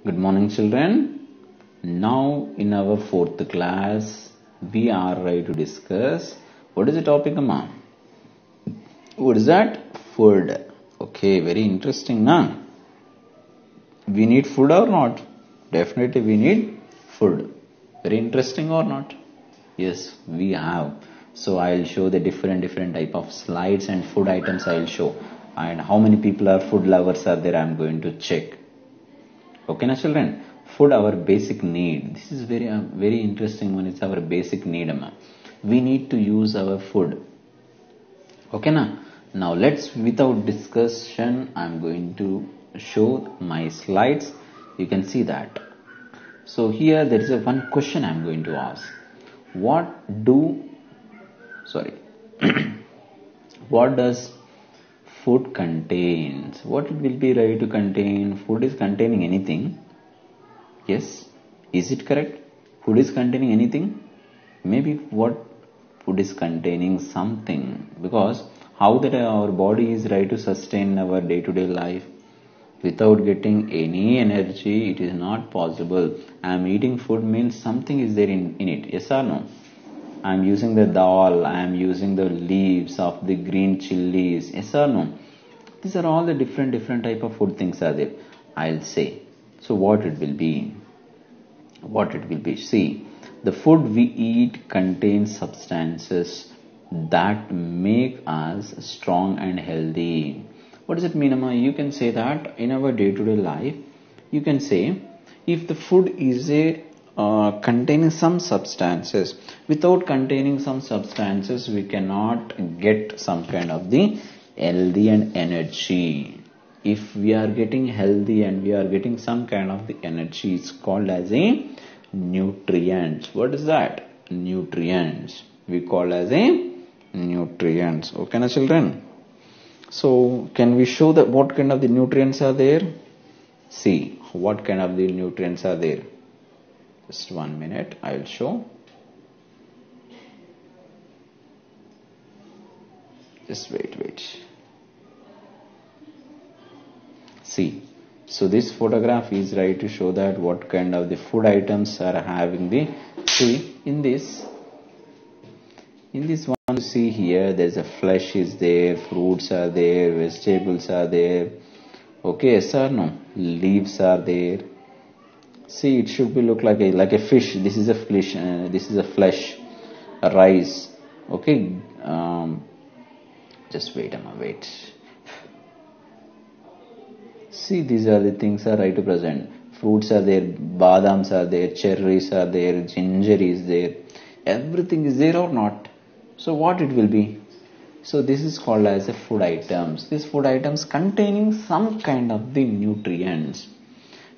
Good morning, children. Now, in our fourth class, we are ready to discuss what is the topic, Amma? What is that? Food. Okay, very interesting, na? We need food or not? Definitely, we need food. Very interesting or not? Yes, we have. So I'll show the different type of slides and food items I'll show, and how many people are food lovers are there. I'm going to check. Okay, na children? Food, our basic need. This is very interesting one. It's our basic need, Amma. We need to use our food. Okay, na? Now let's, without discussion, I'm going to show my slides. You can see that. So here there is one question I'm going to ask. What does food contains? What it will be ready to contain? Food is containing anything. Yes. Is it correct? Food is containing anything? Maybe what food is containing something. Because how that our body is ready to sustain our day-to-day life? Without getting any energy, it is not possible. I am eating food means something is there in it. Yes or no? I am using the dal, I am using the leaves of the green chilies. Yes or no? These are all the different type of food things are there. I'll say. So what it will be? What it will be? See, the food we eat contains substances that make us strong and healthy. What does it mean, Amma? You can say that in our day-to-day life, you can say if the food is containing some substances. Without containing some substances, we cannot get some kind of the healthy and energy. If we are getting healthy and we are getting some kind of the energy, it's called as a nutrients. What is that? Nutrients. We call as a nutrients. Okay, na children? So, can we show that what kind of the nutrients are there? See, what kind of the nutrients are there? Just 1 minute, I will show. Just wait. See, so this photograph is right to show that what kind of the food items are having the, see, in this one you see here, there's a flesh is there, fruits are there, vegetables are there. Okay, yes or no? Leaves are there. See, it should be look like a fish. This is a fish. This is a flesh, a rice. Okay. Just wait, Amma. Wait. See, these are the things are right to present. Fruits are there, badams are there, cherries are there, ginger is there. Everything is there or not? So what it will be? So this is called as a food items. These food items containing some kind of the nutrients,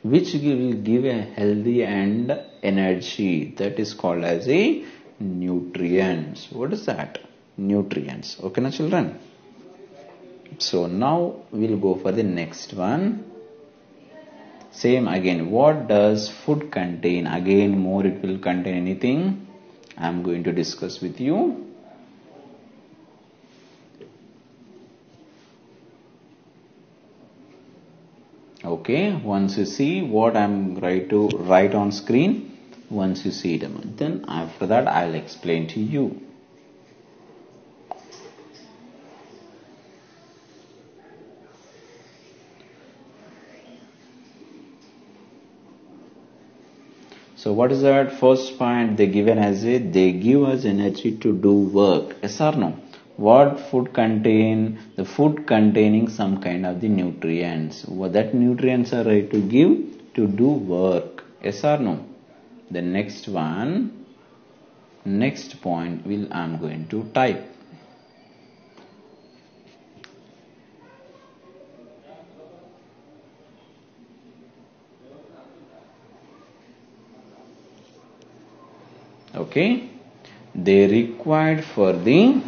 which will give a healthy and energy. That is called as a nutrients. What is that? Nutrients. Okay, na children? So now we'll go for the next one. Same again. What does food contain? Again, more it will contain anything. I'm going to discuss with you. Okay, once you see what I'm going to write on screen, once you see it, then after that I'll explain to you. So what is that first point? They give us energy to do work. Yes or no? What food contain? The food containing some kind of the nutrients. What that nutrients are right to give to do work. Yes or no? The next one, next point I'm going to type. Okay, they required for the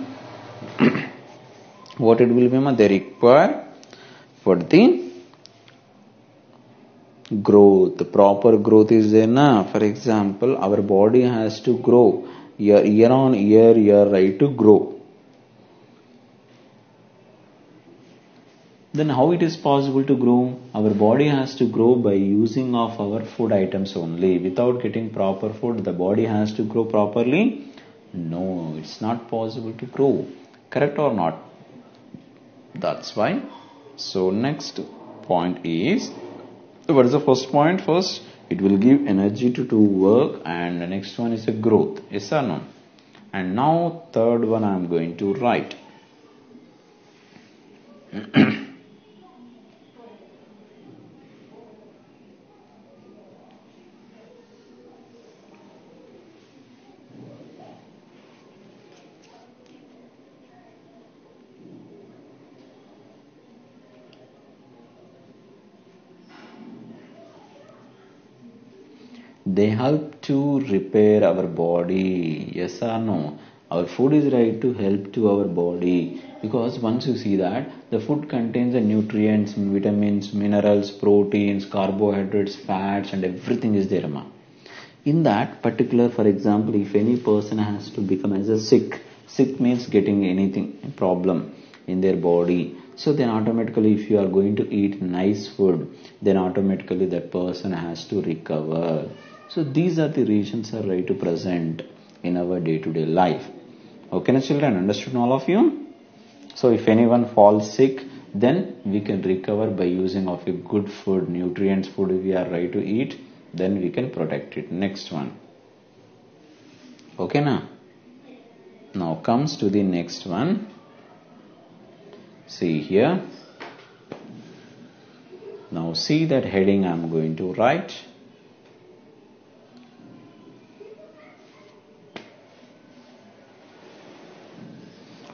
what it will be, they require for the growth. The proper growth is there na. For example, our body has to grow. Year on year, you are right to grow. Then how it is possible to grow? Our body has to grow by using of our food items only. Without getting proper food, the body has to grow properly? No, it's not possible to grow. Correct or not? That's why. So next point is, what is the first point? First, it will give energy to do work, and the next one is a growth. Yes or no? And now third one I am going to write. They help to repair our body. Yes or no? Our food is right to help to our body, because once you see that the food contains the nutrients, vitamins, minerals, proteins, carbohydrates, fats, and everything is there, ma. In that particular, for example, if any person has to become as a sick means getting anything problem in their body. So then automatically, if you are going to eat nice food, then automatically that person has to recover. So these are the reasons are right to present in our day-to-day life. Okay, now children, understood all of you? So if anyone falls sick, then we can recover by using of a good food, nutrients food we are right to eat, then we can protect it. Next one. Okay, now comes to the next one. See here. Now see that heading I am going to write.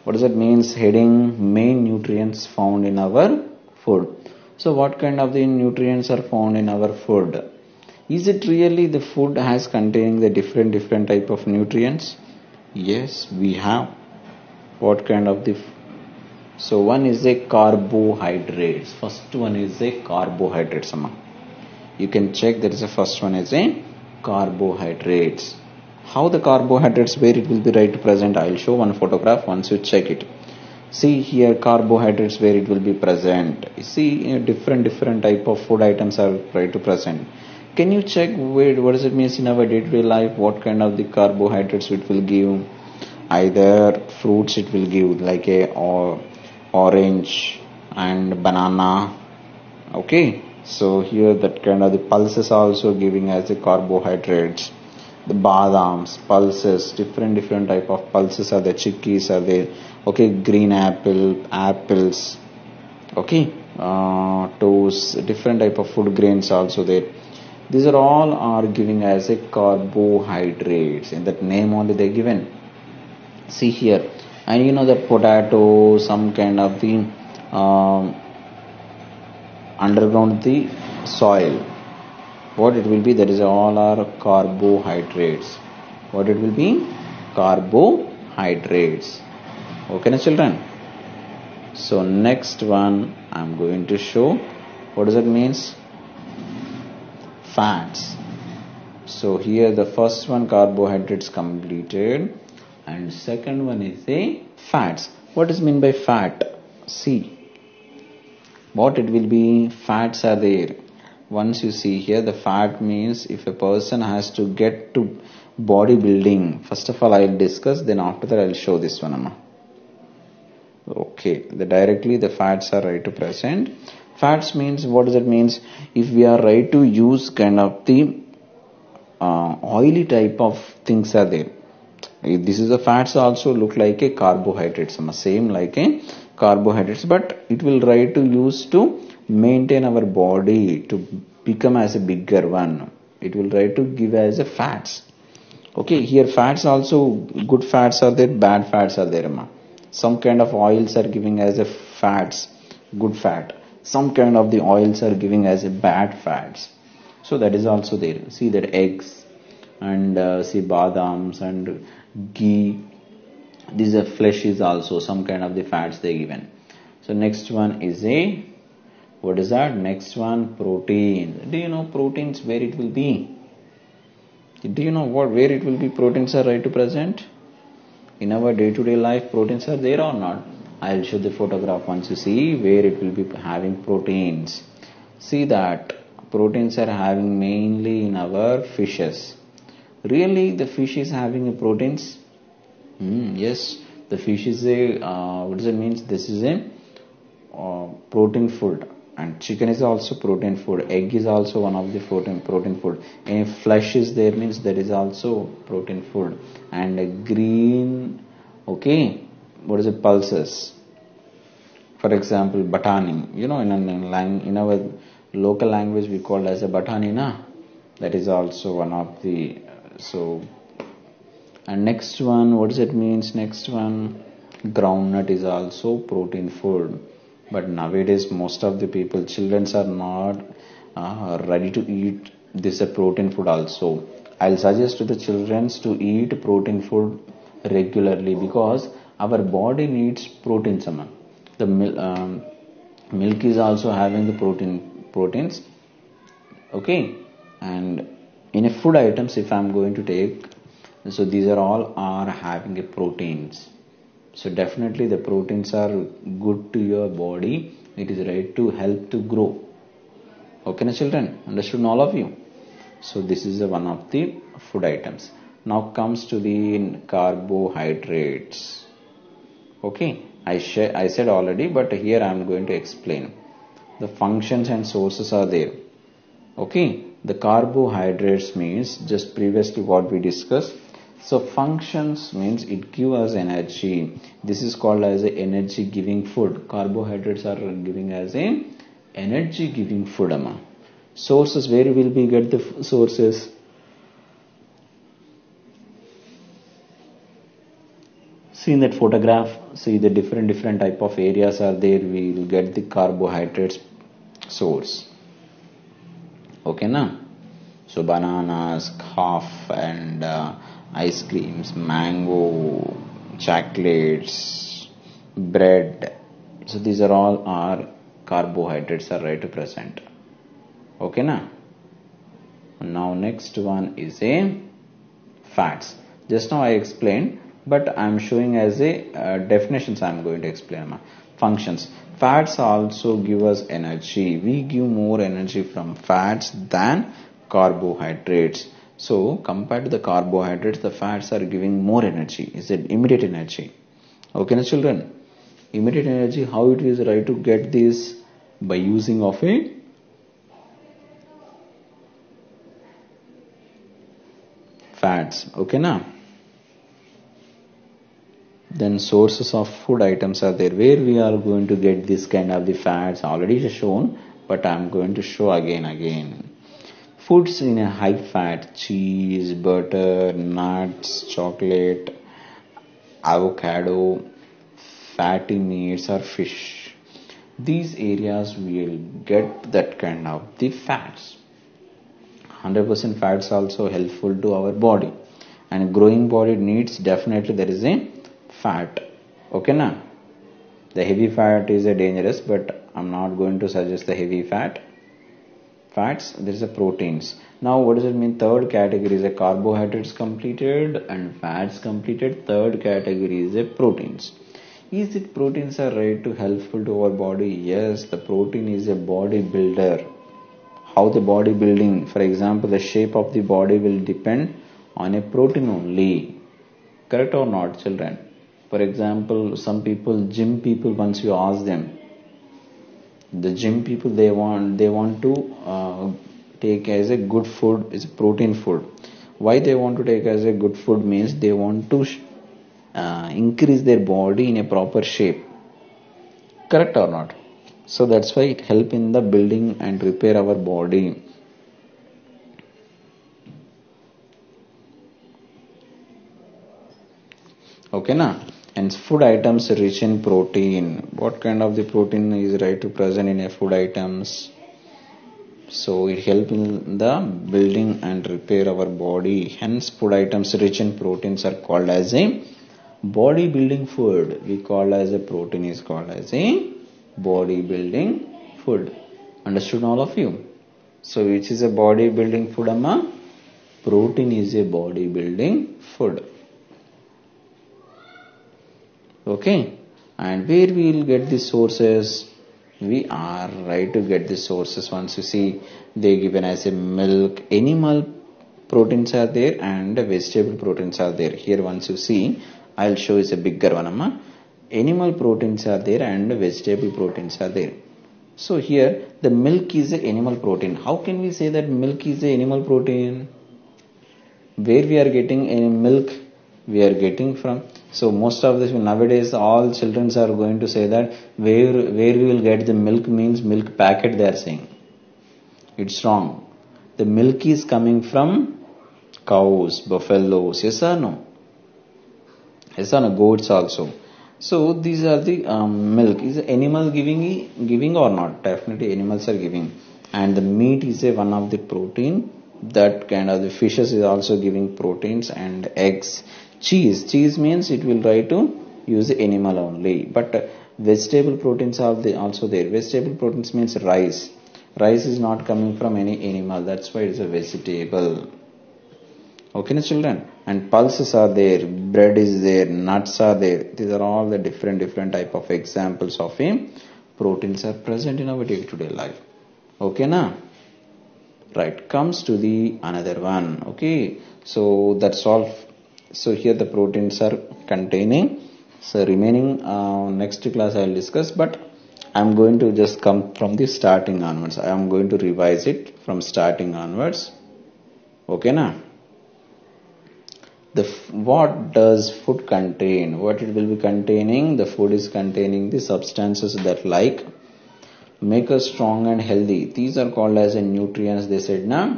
What does that mean? Heading main nutrients found in our food. So what kind of the nutrients are found in our food? Is it really the food has containing the different type of nutrients? Yes, we have. What kind of the? So one is a carbohydrates. First one is a carbohydrates. You can check that is the first one is a carbohydrates. How the carbohydrates, where it will be right to present? I will show one photograph once you check it. See here carbohydrates where it will be present. See different type of food items are right to present. Can you check where, what does it mean in our day-to-day life? What kind of the carbohydrates it will give? Either fruits it will give like a orange and banana. Okay, so here that kind of the pulses also giving as a carbohydrates. The badams, pulses, different type of pulses are there, chickpeas are there. Okay, green apples. Okay, toast, different type of food grains also there. These are all are giving as a carbohydrates. In that name only they given. See here, and you know that potato, some kind of the underground the soil. What it will be? That is all are carbohydrates. What it will be? Carbohydrates. Okay, na children. So next one I am going to show. What does it means? Fats. So here the first one carbohydrates completed, and second one is a fats. What is mean by fat? See, what it will be? Fats are there. Once you see here, the fat means if a person has to get to bodybuilding, first of all I will discuss, then after that I will show this one, Amma. Okay, directly the fats are right to present. Fats means, what does it means? If we are right to use kind of the oily type of things are there. This is the fats also look like a carbohydrates, same like a carbohydrates, but it will right to use to maintain our body to become as a bigger one. It will try to give as a fats. Okay, here fats also, good fats are there, bad fats are there. Some kind of oils are giving as a fats, good fat. Some kind of the oils are giving as a bad fats. So that is also there. See that eggs and see badams and ghee. These are flesh is also some kind of the fats they given. So next one is a, what is that? Next one, protein. Do you know proteins where it will be? Do you know where it will be? Proteins are right to present in our day-to-day life. Proteins are there or not? I'll show the photograph once you see where it will be having proteins. See that proteins are having mainly in our fishes. Really, the fish is having a proteins? Yes, the fish is a, what does it mean? This is a protein food, and chicken is also protein food, egg is also one of the protein food, and if flesh is there means that is also protein food, and a green, okay, what is it, pulses, for example batani, in our local language we call as a batani na, that is also one of the, so, and next one, what does it means, next one, groundnut is also protein food. But nowadays most of the people, children are not ready to eat this protein food also. I'll suggest to the children to eat protein food regularly, because our body needs protein. The milk is also having the proteins, okay, and in a food items if I'm going to take, so these are all are having a proteins. So definitely the proteins are good to your body. It is right to help to grow. Okay, na children? Understood all of you? So this is one of the food items. Now comes to the carbohydrates. Okay, I said already, but here I am going to explain. The functions and sources are there. Okay, the carbohydrates means just previously what we discussed. So functions means it gives us energy. This is called as a energy giving food. Carbohydrates are giving as a energy giving food. Sources, where will we get the sources? See in that photograph, see the different type of areas are there. We will get the carbohydrates source. Okay, na? So bananas, coffee, and ice creams, mango, chocolates, bread. So these are all our carbohydrates are right to present. Okay, na? Now next one is a fats. Just now I explained, but I am showing as a definitions I am going to explain. Functions. Fats also give us energy. We give more energy from fats than carbohydrates. So compared to the carbohydrates, the fats are giving more energy. Is it immediate energy? Okay, na children? Immediate energy, how it is right to get this? By using of a fats. Okay, na? Then sources of food items are there. Where we are going to get this kind of the fats? Already shown, but I am going to show again. Foods in a high fat, cheese, butter, nuts, chocolate, avocado, fatty meats or fish. These areas will get that kind of the fats. 100% fats also helpful to our body, and growing body needs definitely there is a fat. Okay, na? The heavy fat is a dangerous, but I'm not going to suggest the heavy fats. There is a proteins. Now what does it mean? Third category is a carbohydrates completed and fats completed. Third category is a proteins. Is it proteins are right to helpful to our body? Yes, the protein is a body builder. How the body building? For example, the shape of the body will depend on a protein only. Correct or not, children? For example, some people, gym people, once you ask them, the gym people, they want to take as a good food is protein food. Why they want to take as a good food means they want to increase their body in a proper shape. Correct or not? So that's why it help in the building and repair our body. Okay, na? And food items rich in protein. What kind of the protein is right to present in a food items? So it helps in the building and repair our body. Hence food items rich in proteins are called as a body building food. We call as a protein is called as a body building food. Understood all of you? So which is a body building food, amma? Protein is a body building food. Okay. And where we will get the sources? We are right to get the sources. Once you see, they given as a milk, animal proteins are there and vegetable proteins are there. Here once you see, I'll show is a bigger one, amma. Animal proteins are there and vegetable proteins are there. So here the milk is a animal protein. How can we say that milk is a animal protein? Where we are getting any milk? We are getting from, so most of this nowadays all children are going to say that where we will get the milk means milk packet, they are saying. It's wrong. The milk is coming from cows, buffaloes, yes or no? Yes or no? Goats also. So these are the milk. Is animal giving or not? Definitely animals are giving. And the meat is a one of the protein. That kind of the fishes is also giving proteins, and eggs. Cheese means it will try to use the animal only. But vegetable proteins are also there. Vegetable proteins means rice. Rice is not coming from any animal. That's why it's a vegetable. Okay, na children? And pulses are there, bread is there, nuts are there. These are all the different type of examples of proteins are present in our day-to-day life. Okay, na? Right, comes to the another one. Okay, so that's all. So here the proteins are containing. So remaining next class I will discuss, but I am going to just come from the starting onwards. I am going to revise it from starting onwards. Okay, na? What does food contain? What it will be containing? The food is containing the substances that like make us strong and healthy. These are called as a nutrients. They said na.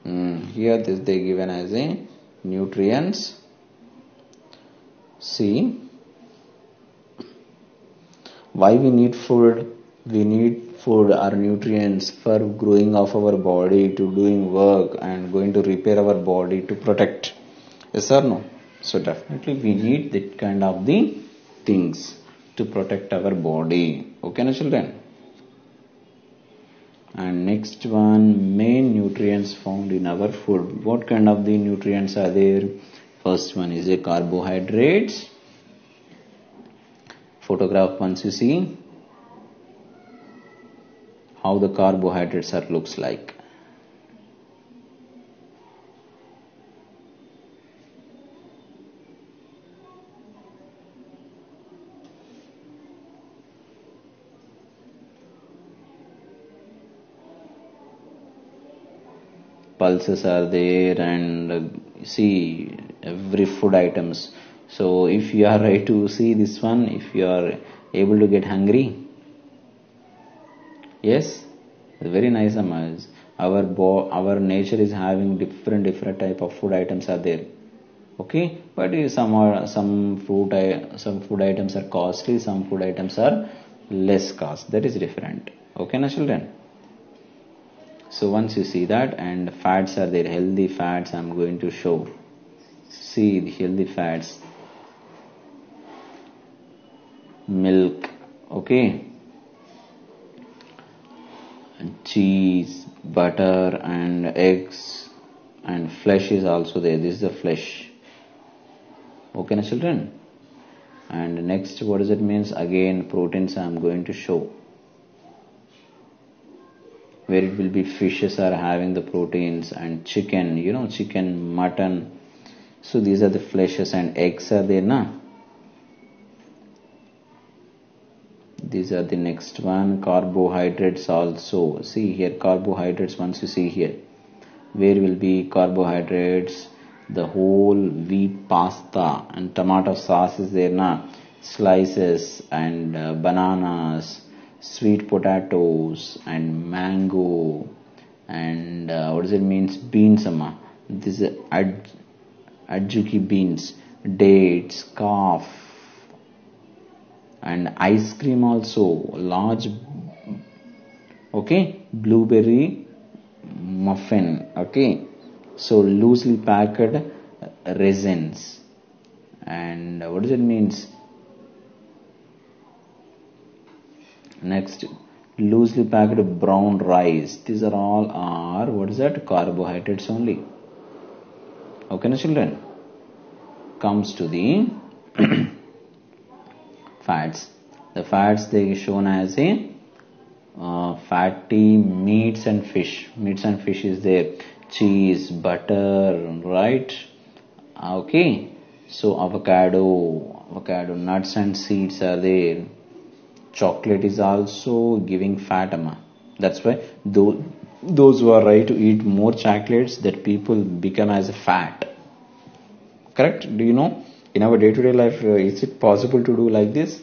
Here this they given as a nutrients. See, why we need food? We need food or nutrients for growing of our body, to doing work and going to repair our body, to protect. Yes or no? So definitely we need that kind of the things to protect our body. Okay, na children? And next one, main nutrients found in our food. What kind of the nutrients are there? First one is a carbohydrates. Photograph once you see how the carbohydrates are looks like. Pulses are there, and see every food items. So if you are right to see this one, if you are able to get hungry, yes, very nice. Our nature is having different type of food items are there. Okay, but some food items are costly, some food items are less cost. That is different. Okay, na children? So once you see that, and fats are there, healthy fats I am going to show. See the healthy fats. Milk, okay, cheese, butter and eggs, and flesh is also there. This is the flesh. Okay, na children? And next, what does it means? Again, proteins I am going to show. Where it will be fishes are having the proteins, and chicken, chicken, mutton. So these are the fleshes, and eggs are there, na? These are the next one. Carbohydrates also. See here, carbohydrates once you see here. Where will be carbohydrates? The whole wheat pasta and tomato sauce is there, na? Slices and bananas, sweet potatoes and mango, and what does it means? Beans, amma. This is adjuki beans, dates, calf, and ice cream also. Large, okay, blueberry muffin. Okay, so loosely packed resins, and what does it means? Next, loosely packed brown rice. These are all what is that? Carbohydrates only. Okay, na children? Comes to the fats. The fats they shown as a fatty meats and fish. Meats and fish is there. Cheese, butter, right? Okay. So avocado, nuts and seeds are there. Chocolate is also giving fat, amma. That's why those who are right to eat more chocolates, that people become as a fat. Correct? Do you know? In our day-to-day life, is it possible to do like this?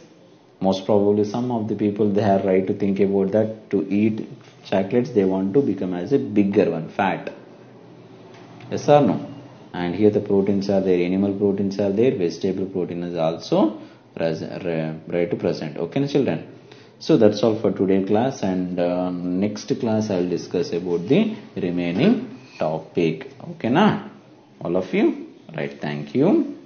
Most probably some of the people, they have right to think about that. To eat chocolates, they want to become as a bigger one, fat. Yes or no? And here the proteins are there, animal proteins are there, vegetable protein is also right to present. Okay, children? So that's all for today class, and next class I will discuss about the remaining topic. Okay, na? All of you? Right, thank you.